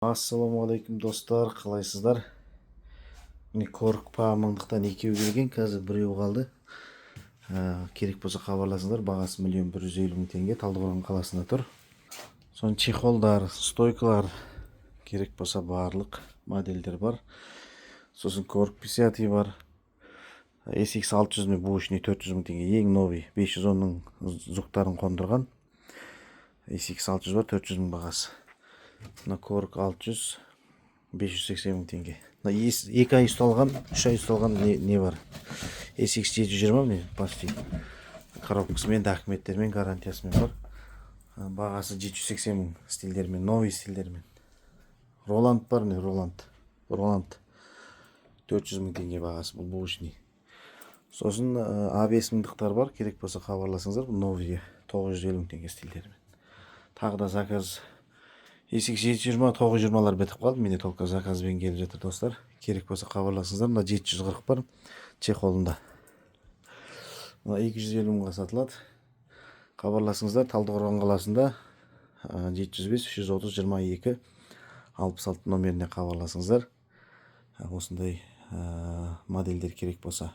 Ассалаумағалейкум достар, қалайсыздар? Міне қорықпа мыңдықтан екеу келген, қазір біреу қалды. Керек болса хабарласыңыздар, бағасы 1.150.000 теңге, Талдықорған қаласында тұр. Сон чехолдар, стойкалар керек болса барлық модельдер бар. Сосын Корг 50 бар. SX 600 мен бушный 400.000 теңге, ең новый 510-ның зуқтарын қондырған. SX 600 бар, 400.000 бағасы. Мына Корг 600 580.000 теңге. Мына 2 ай ұсталған, 3 ай ұсталған не бар. SX 720 міне почти коробкасымен, документтермен, гарантиясымен бар. Бағасы 780.000 стильдермен, новый стильдермен. Роланд бар, не Роланд 400.000 теңге бағасы, бұл бушный. Сосын A5 мыңдықтар бар, керек болса хабарласыңыздар, бұл новый 950.000 теңге стильдермен. Тағы да заказ SX 720 920-лар бітіп қалды, менде толқа заказбен келіп жатыр достар. Керек болса хабарласыңыздар, мына 740 бар чехолында. Мына 250 мыңға сатылады. Хабарласыңыздар, Талдықорған қаласында 705 330 22 66 номеріне хабарласыңыздар. Осындай модельдер керек болса.